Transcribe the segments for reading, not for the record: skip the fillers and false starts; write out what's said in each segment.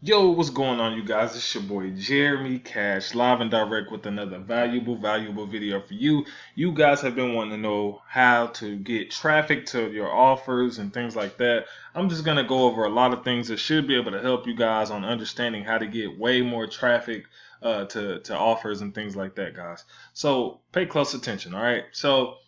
Yo, what's going on, you guys? It's your boy Jeremy Cash, live and direct with another valuable video for you. You guys have been wanting to know how to get traffic to your offers and things like that. I'm just gonna go over a lot of things that should be able to help you guys on understanding how to get way more traffic to offers and things like that, guys. So pay close attention, all right? So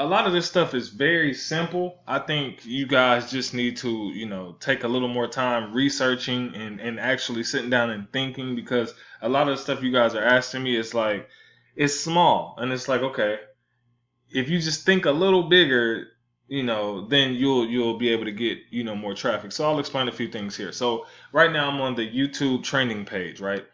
a lot of this stuff is very simple. I think you guys just need to, take a little more time researching and actually sitting down and thinking because a lot of the stuff you guys are asking me is like, it's small. And it's like, okay, if you just think a little bigger, then you'll be able to get, more traffic. So I'll explain a few things here. So right now I'm on the YouTube training page, right?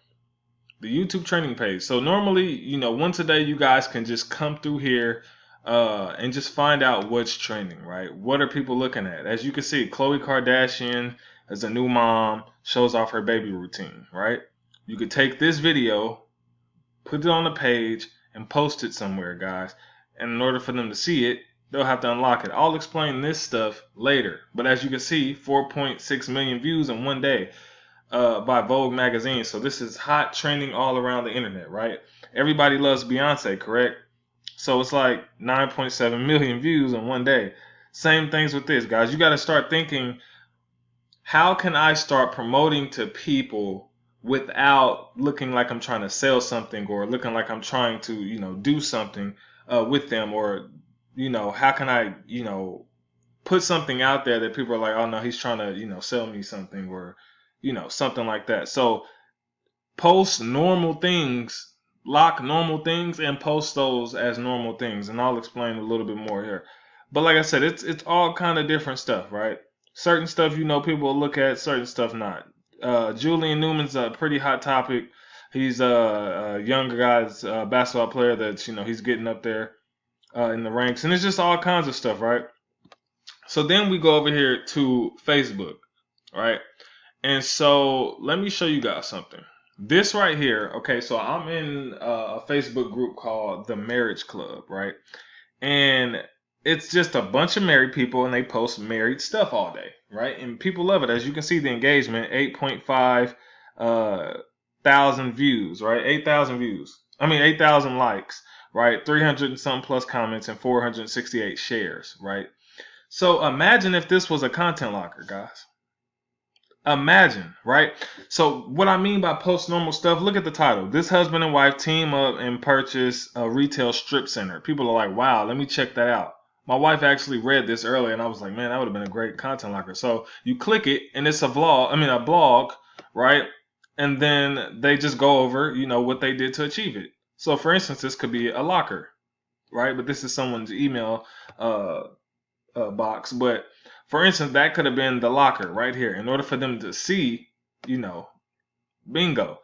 The YouTube training page. So normally, once a day you guys can just come through here and just find out what's trending, right? What are people looking at? As you can see, Khloe Kardashian as a new mom shows off her baby routine, right? You could take this video, put it on the page, and post it somewhere, guys. And in order for them to see it, they'll have to unlock it. I'll explain this stuff later. But as you can see, 4.6 million views in one day by Vogue magazine. So this is hot trending all around the internet, right? Everybody loves Beyonce, correct? So it's like 9.7 million views in one day. Same things with this, guys. You got to start thinking, how can I start promoting to people without looking like I'm trying to sell something or looking like I'm trying to, do something with them, or, how can I, put something out there that people are like, oh no, he's trying to, sell me something, or, something like that. So post normal things, lock normal things, and post those as normal things. And I'll explain a little bit more here. But like I said, it's all kind of different stuff, right? Certain stuff people will look at, certain stuff not. Julian Newman's a pretty hot topic. He's a younger guy's basketball player that's he's getting up there in the ranks, and it's just all kinds of stuff, right? So then we go over here to Facebook, right? And so let me show you guys something. This right here, okay, so I'm in a Facebook group called the Marriage Club, right? And it's just a bunch of married people and they post married stuff all day, right? And people love it. As you can see, the engagement, 8.5 thousand views, right? 8,000 views. 8,000 likes, right? 300 and some plus comments and 468 shares, right? So imagine if this was a content locker, guys. Imagine, right? So what I mean by post normal stuff, look at the title. This husband and wife team up and purchase a retail strip center. People are like, wow, let me check that out. My wife actually read this earlier and I was like, man, that would have been a great content locker. So you click it and it's a blog, right? And then they just go over, what they did to achieve it. So for instance, this could be a locker, right? But this is someone's email box. But for instance, that could have been the locker right here. In order for them to see, bingo.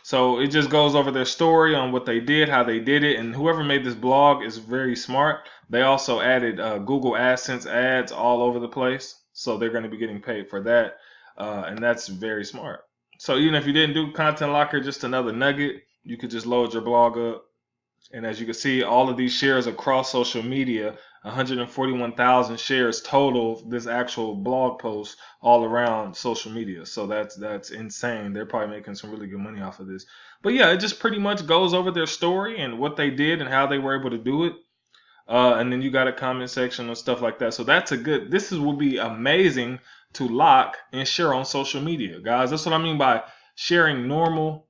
So it just goes over their story on what they did, how they did it, and whoever made this blog is very smart. They also added Google AdSense ads all over the place, so they're going to be getting paid for that, and that's very smart. So even if you didn't do Content Locker, just another nugget, you could just load your blog up. And as you can see, all of these shares across social media, 141,000 shares total, this actual blog post all around social media. So that's insane. They're probably making some really good money off of this. But yeah, it just pretty much goes over their story and what they did and how they were able to do it. And then you got a comment section and stuff like that. So will be amazing to lock and share on social media, guys. That's what I mean by sharing normal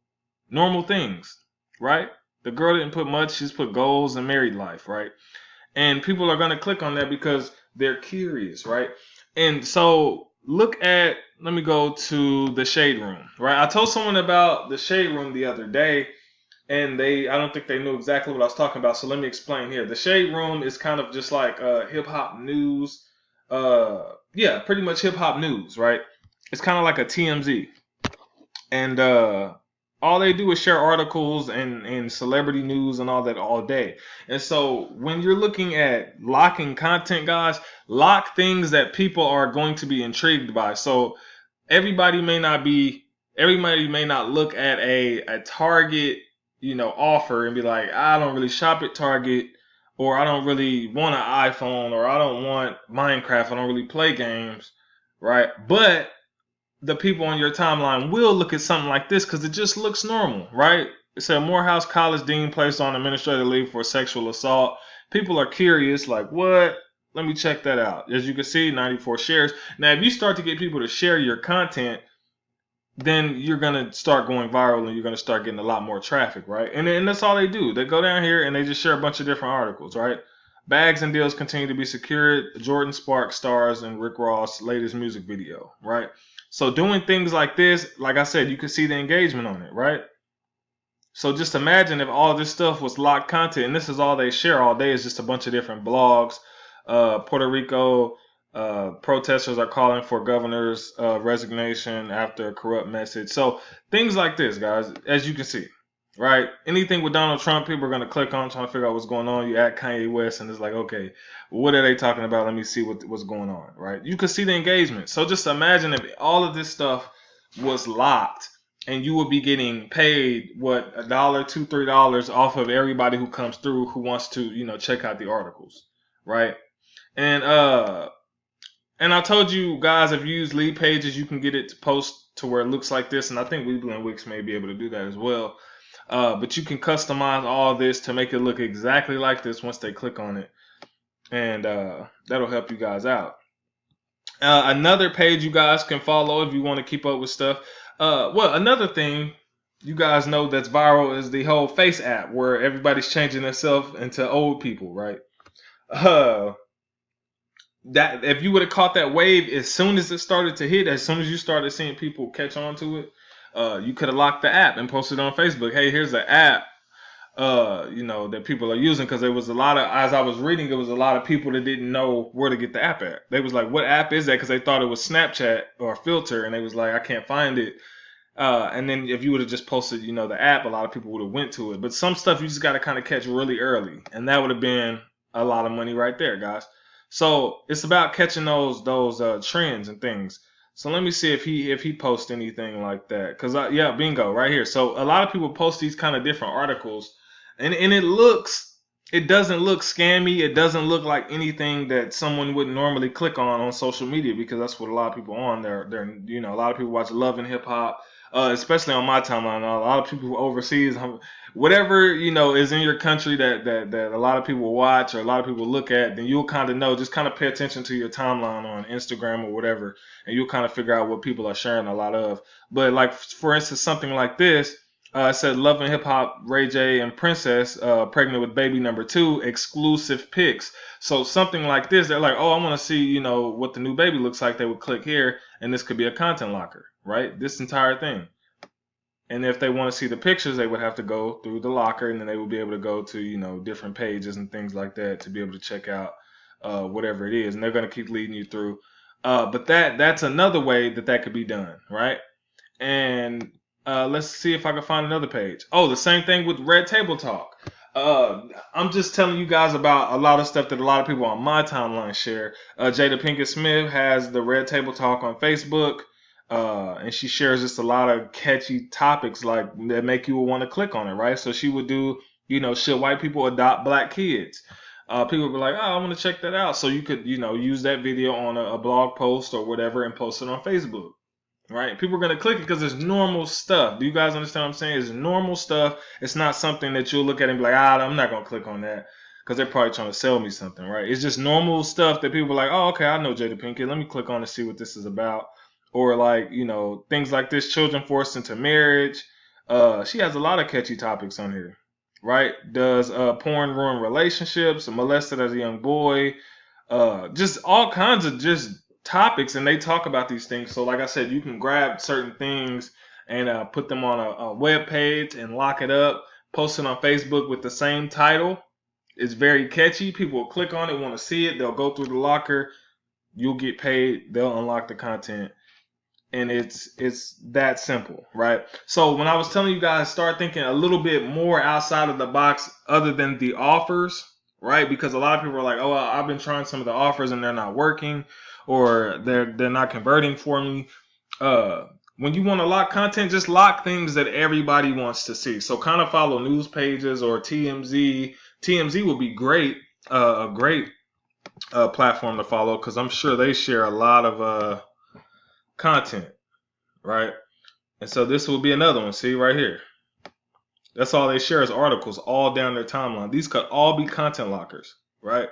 things, right? The girl didn't put much. She's put goals and married life, right? And people are going to click on that because they're curious, right? And so let me go to the Shade Room, right? I told someone about the Shade Room the other day, and I don't think they knew exactly what I was talking about. So let me explain here. The Shade Room is kind of just like hip hop news. Yeah, pretty much hip hop news, right? It's kind of like a TMZ. And all they do is share articles and celebrity news and all that all day. And so when you're looking at locking content, guys, lock things that people are going to be intrigued by. So everybody may not look at a Target, offer and be like, I don't really shop at Target, or I don't really want an iPhone, or I don't want Minecraft, I don't really play games, right? But the people on your timeline will look at something like this because it just looks normal, right? It said Morehouse College dean placed on administrative leave for sexual assault. People are curious, like, what? Let me check that out. As you can see, 94 shares. Now, if you start to get people to share your content, then you're going to start going viral and you're going to start getting a lot more traffic, right? And that's all they do. They go down here and they just share a bunch of different articles, right? Bags and deals continue to be secured. Jordan Sparks stars in Rick Ross' latest music video, right? So doing things like this, like I said, you can see the engagement on it, right? So just imagine if all this stuff was locked content, and this is all they share all day is just a bunch of different blogs. Puerto Rico protesters are calling for governor's resignation after a corrupt message. So things like this, guys, as you can see, right? Anything with Donald Trump, people are going to click on trying to figure out what's going on. You add Kanye West, and it's like, okay, what are they talking about? Let me see what's going on, right? You can see the engagement. So just imagine if all of this stuff was locked and you would be getting paid what, $1, $2, $3 off of everybody who comes through who wants to, check out the articles, right? And I told you guys, if you use Leadpages, you can get it to post to where it looks like this, and I think Weebly and Wix may be able to do that as well. But you can customize all this to make it look exactly like this once they click on it, and that'll help you guys out. Another page you guys can follow if you want to keep up with stuff. Well, another thing you guys know that's viral is the whole Face app, where everybody's changing themselves into old people, right? That if you would have caught that wave as soon as it started to hit, as soon as you started seeing people catch on to it, you could have locked the app and posted on Facebook. Hey, here's the app. That people are using, because there was a lot of, as I was reading, there was a lot of people that didn't know where to get the app at. They was like, what app is that? Because they thought it was Snapchat or a filter, and they was like, I can't find it. And then if you would have just posted, the app, a lot of people would have went to it. But some stuff you just got to kind of catch really early, and that would have been a lot of money right there, guys. So it's about catching those trends and things. So let me see if he posts anything like that. Cause yeah, bingo, right here. So a lot of people post these kind of different articles, and it doesn't look scammy. It doesn't look like anything that someone would normally click on social media, because that's what a lot of people are on there. A lot of people watch Love and Hip Hop, especially on my timeline. A lot of people overseas, whatever is in your country that a lot of people watch or a lot of people look at, then you'll kind of know. Just kind of pay attention to your timeline on Instagram or whatever, and you'll kind of figure out what people are sharing a lot of. But like, for instance, something like this. It said Love and Hip Hop, Ray J and Princess pregnant with baby number 2, exclusive pics. So something like this, they're like, oh, I want to see, what the new baby looks like. They would click here, and this could be a content locker, right? This entire thing. And if they want to see the pictures, they would have to go through the locker, and then they would be able to go to, different pages and things like that to be able to check out whatever it is. And they're going to keep leading you through. But that's another way that could be done, right? And let's see if I can find another page. Oh, the same thing with Red Table Talk. I'm just telling you guys about a lot of stuff that a lot of people on my timeline share. Jada Pinkett Smith has the Red Table Talk on Facebook, and she shares just a lot of catchy topics like that make you want to click on it, right? So she would do, should white people adopt black kids? People would be like, oh, I want to check that out. So you could, use that video on a blog post or whatever and post it on Facebook. Right? People are going to click it because it's normal stuff. Do you guys understand what I'm saying? It's normal stuff. It's not something that you'll look at and be like, I'm not going to click on that because they're probably trying to sell me something, right? It's just normal stuff that people are like, oh, okay, I know Jada Pinkett. Let me click on to see what this is about. Or like, things like this, children forced into marriage. She has a lot of catchy topics on here, right? Does porn ruin relationships? Molested as a young boy? Just all kinds of just topics, and they talk about these things. So like I said, you can grab certain things and put them on a web page and lock it up, post it on Facebook with the same title. It's very catchy. People will click on it, want to see it. They'll go through the locker. You'll get paid. They'll unlock the content. And it's that simple, right? So when I was telling you guys, start thinking a little bit more outside of the box other than the offers, right? Because a lot of people are like, oh, I've been trying some of the offers and they're not working, or they're not converting for me. When you want to lock content, just lock things that everybody wants to see. So kind of follow news pages or TMZ. TMZ will be great, a great platform to follow, because I'm sure they share a lot of content. right? And so this will be another one. See right here. That's all they share is articles all down their timeline. These could all be content lockers, right?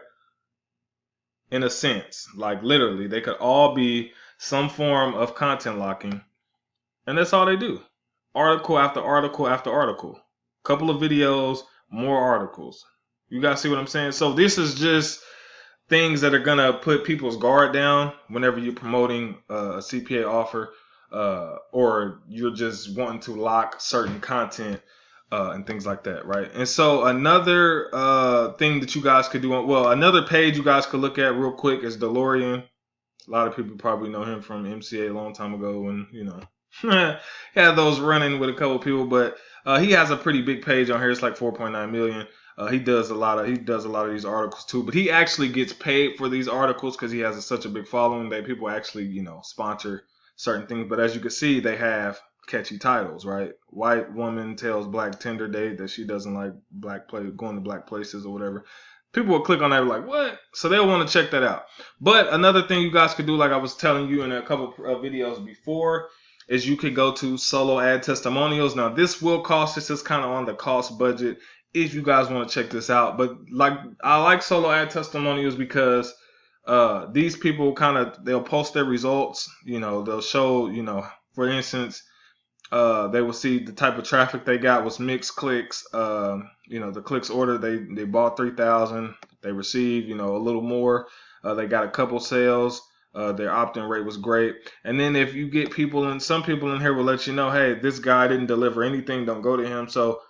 In a sense, like literally, they could all be some form of content locking. And that's all they do. Article after article after article. Couple of videos, more articles. You guys see what I'm saying? So this is just things that are gonna put people's guard down whenever you're promoting a CPA offer, or you're just wanting to lock certain content and things like that, right? And so another thing that you guys could do, another page you guys could look at real quick is DeLorean. A lot of people probably know him from MCA a long time ago when, had those running with a couple people, but he has a pretty big page on here. It's like 4.9 million. He does a lot of these articles too, but he actually gets paid for these articles because he has such a big following that people actually, sponsor certain things. But as you can see, they have catchy titles, right? White woman tells black Tinder date that she doesn't like going to black places or whatever. People will click on that like, what? So they'll want to check that out. But another thing you guys could do, like I was telling you in a couple of videos before, is you could go to solo ad testimonials. Now this will cost. This is kind of on the cost budget if you guys want to check this out. But I like solo ad testimonials because these people they'll post their results. They'll show, for instance, they will see the type of traffic they got was mixed clicks. The clicks ordered, they bought 3,000. They received, a little more. They got a couple sales. Their opt-in rate was great. And then if you get some people in here will let you know, hey, this guy didn't deliver anything, don't go to him. So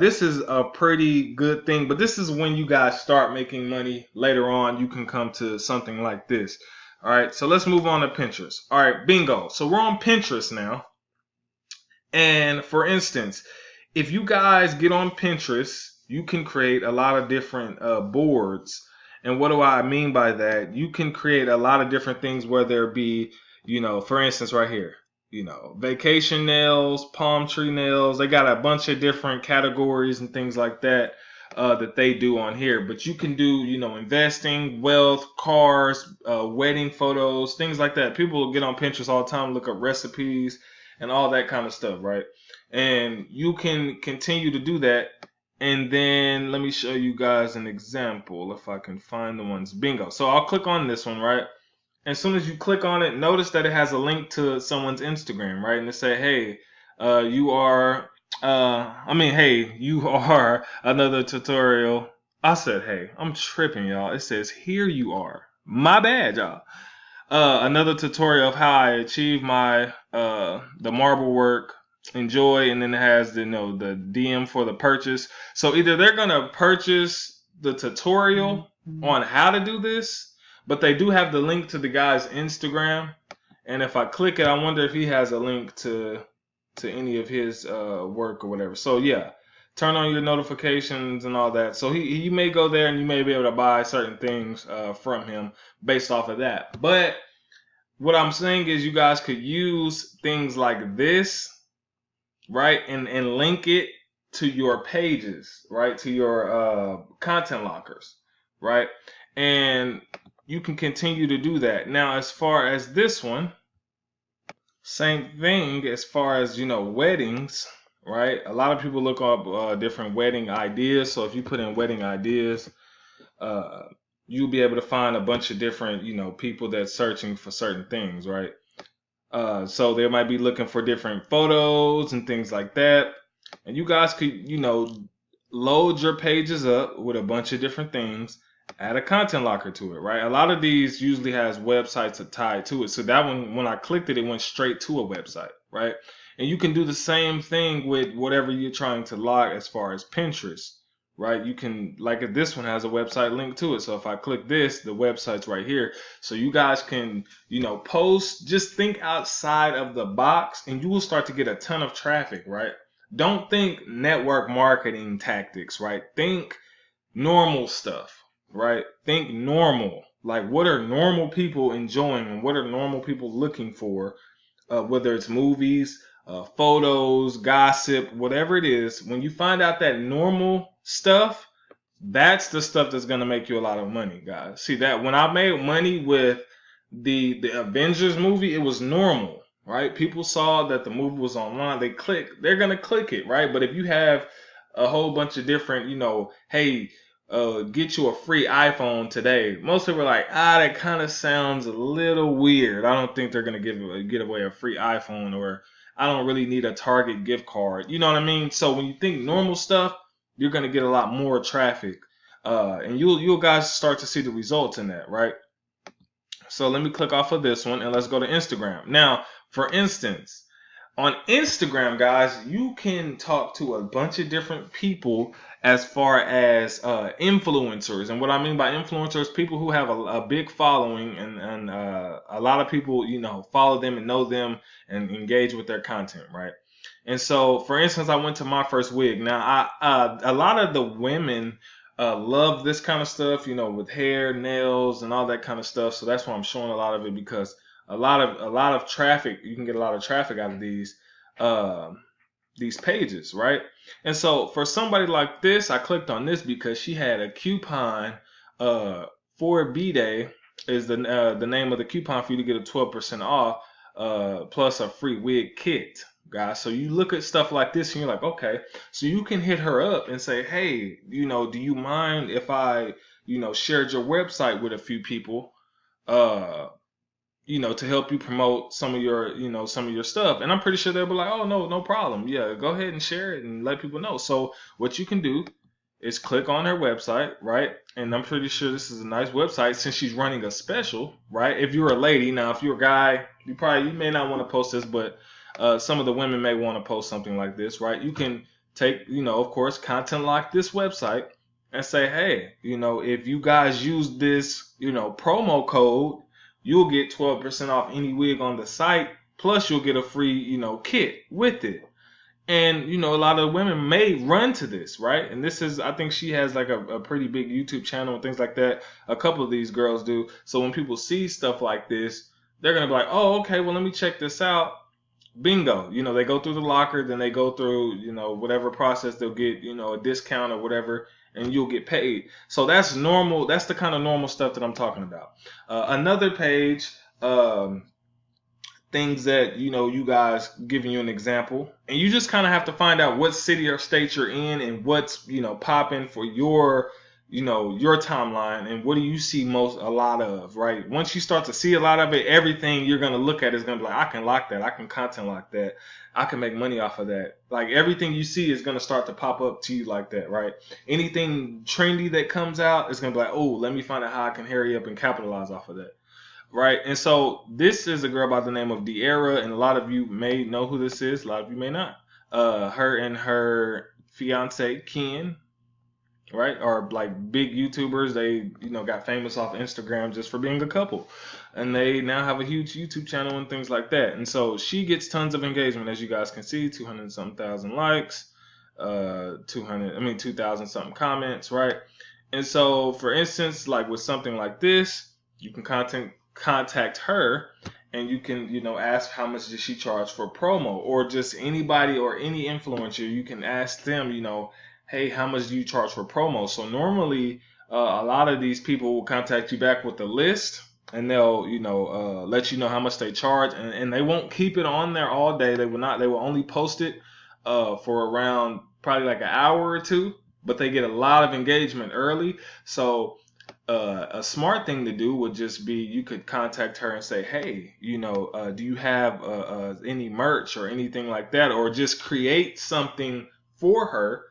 this is a pretty good thing. But this is when you guys start making money. Later on, you can come to something like this. All right, so let's move on to Pinterest. All right, bingo. So we're on Pinterest now. And for instance, if you guys get on Pinterest, you can create a lot of different boards. And what do I mean by that? You can create a lot of different things, whether it be, for instance, right here, vacation nails, palm tree nails. They got a bunch of different categories and things like that that they do on here. But you can do, investing, wealth, cars, wedding photos, things like that. People get on Pinterest all the time, look up recipes and all that kind of stuff, right? And you can continue to do that. And then let me show you guys an example if I can find the ones. Bingo. So I'll click on this one, right? As soon as you click on it, notice that it has a link to someone's Instagram, right? And it say, hey, you are another tutorial. I said, hey, I'm tripping, y'all. It says, here you are. My bad, y'all. Another tutorial of how I achieve my the marble work. Enjoy, and then it has the DM for the purchase. So either they're gonna purchase the tutorial on how to do this, but they do have the link to the guy's Instagram. And if I click it, I wonder if he has a link to any of his work or whatever. So yeah, turn on your notifications and all that. So he may go there and you may be able to buy certain things from him based off of that. But what I'm saying is you guys could use things like this, right? And link it to your pages, right? To your content lockers, right? And you can continue to do that. Now, as far as this one, same thing as far as, weddings, right? A lot of people look up different wedding ideas. So if you put in wedding ideas, you'll be able to find a bunch of different, people that's searching for certain things, right? So they might be looking for different photos and things like that. And you guys could, load your pages up with a bunch of different things, add a content locker to it, right? A lot of these usually has websites tied to it. So that one, when I clicked it, it went straight to a website, right? And you can do the same thing with whatever you're trying to log as far as Pinterest, right? You can, like if this one has a website link to it. So if I click this, the website's right here. So you guys can, post, just think outside of the box and you will start to get a ton of traffic, right? Don't think network marketing tactics, right? Think normal stuff, right? Think normal. Like what are normal people enjoying and what are normal people looking for? Whether it's movies, photos, gossip, whatever it is. When you find out that normal stuff, that's the stuff that's going to make you a lot of money, guys. See that when I made money with the Avengers movie, it was normal, right? People saw that the movie was online. They're gonna click it, right? But if you have a whole bunch of different, hey, get you a free iPhone today. Most people are like, that kind of sounds a little weird. I don't think they're gonna get away a free iPhone, or I don't really need a Target gift card. You know what I mean? So when you think normal stuff, you're gonna get a lot more traffic, and you'll guys start to see the results in that, right? So let me click off of this one and let's go to Instagram. Now, for instance, on Instagram, guys, you can talk to a bunch of different people as far as influencers. And what I mean by influencers, people who have a big following, and a lot of people, follow them and know them and engage with their content, right? And so, for instance, I went to my first wig. Now, a lot of the women love this kind of stuff, with hair, nails, and all that kind of stuff. So that's why I'm showing a lot of it, because a lot of traffic. You can get a lot of traffic out of uh, these pages, right? And so for somebody like this, I clicked on this because she had a coupon for B-Day is the name of the coupon for you to get a 12% off plus a free wig kit, guys. So you look at stuff like this and you're like, okay, so you can hit her up and say, hey, do you mind if I, shared your website with a few people? Uh, to help you promote some of your stuff. And I'm pretty sure they'll be like, oh, no, no problem. Yeah, go ahead and share it and let people know. So what you can do is click on her website, right? And I'm pretty sure this is a nice website since she's running a special, right? If you're a lady, now if you're a guy, you may not want to post this, but some of the women may want to post something like this, right? You can take, of course, content like this website and say, hey, if you guys use this, promo code, you'll get 12% off any wig on the site. Plus, you'll get a free, kit with it. And, a lot of women may run to this, right? And this is, I think she has like a pretty big YouTube channel and things like that. A couple of these girls do. So when people see stuff like this, they're going to be like, oh, okay, well, let me check this out. Bingo. They go through the locker, then they go through, whatever process, they'll get, a discount or whatever, and you'll get paid. So that's normal. That's the kind of normal stuff that I'm talking about. Another page, things that, you guys, giving you an example, and you just kind of have to find out what city or state you're in and what's, popping for your timeline, and what do you see a lot of, right? Once you start to see a lot of it, everything you're going to look at is going to be like, I can lock that, I can content lock that, I can make money off of that. Like, everything you see is going to start to pop up to you like that, right? Anything trendy that comes out is going to be like, oh, let me find out how I can hurry up and capitalize off of that, right? And so this is a girl by the name of De'Ara, and a lot of you may know who this is, a lot of you may not. Her and her fiance Ken, right, are like big YouTubers. They, got famous off Instagram just for being a couple, and they now have a huge YouTube channel and things like that. And so she gets tons of engagement, as you guys can see, 200 something thousand likes, 2,000 something comments, right? And so, for instance, like with something like this, you can contact her, and you can, ask how much does she charge for promo, or just anybody or any influencer. You can ask them, hey, how much do you charge for promo? So normally, a lot of these people will contact you back with a list, and they'll, let you know how much they charge, and they won't keep it on there all day. They will not. They will only post it for around probably like an hour or two, but they get a lot of engagement early. So a smart thing to do would just be, you could contact her and say, hey, do you have any merch or anything like that, or just create something for her,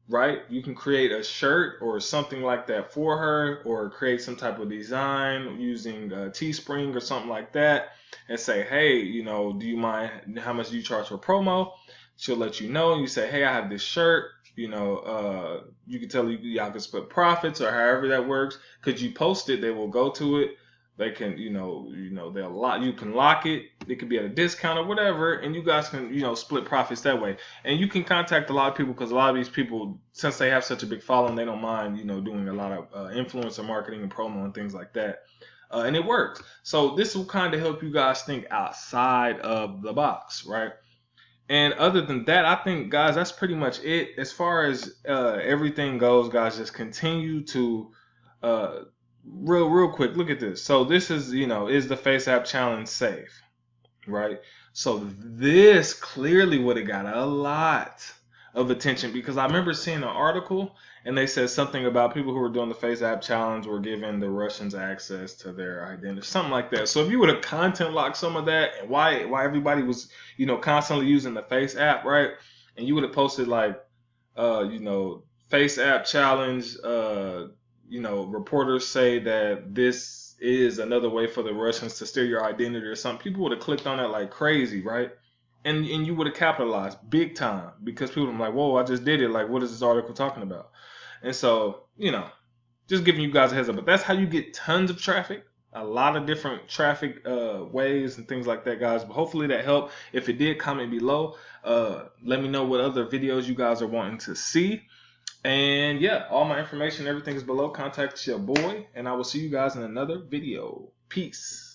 right? You can create a shirt or something like that for her, or create some type of design using Teespring or something like that, and say, hey, do you mind, how much do you charge for promo? She'll let you know. You say, hey, I have this shirt. You can tell y'all can split profits, or however that works. Could you post it? They will go to it. They can, they'll lock. You can lock it. It could be at a discount or whatever, and you guys can, split profits that way. And you can contact a lot of people, because a lot of these people, since they have such a big following, they don't mind, doing a lot of influencer marketing and promo and things like that. And it works. So this will kind of help you guys think outside of the box, right? And other than that, I think, guys, that's pretty much it. As far as everything goes, guys, just continue to real quick. Look at this. So this is, is the Face App Challenge safe, right? So this clearly would have got a lot of attention, because I remember seeing an article and they said something about people who were doing the Face App challenge were giving the Russians access to their identity, something like that. So if you would have content locked some of that, and why everybody was, constantly using the Face App, right? And you would have posted like, Face App challenge, reporters say that this is another way for the Russians to steal your identity or something. People would have clicked on that like crazy, right? And you would have capitalized big time, because people are like, whoa, I just did it. Like, what is this article talking about? And so, just giving you guys a heads up. But that's how you get tons of traffic. A lot of different traffic ways and things like that, guys. But hopefully that helped. If it did, comment below. Let me know what other videos you guys are wanting to see. And yeah, all my information, everything is below. Contact your boy, and I will see you guys in another video. Peace.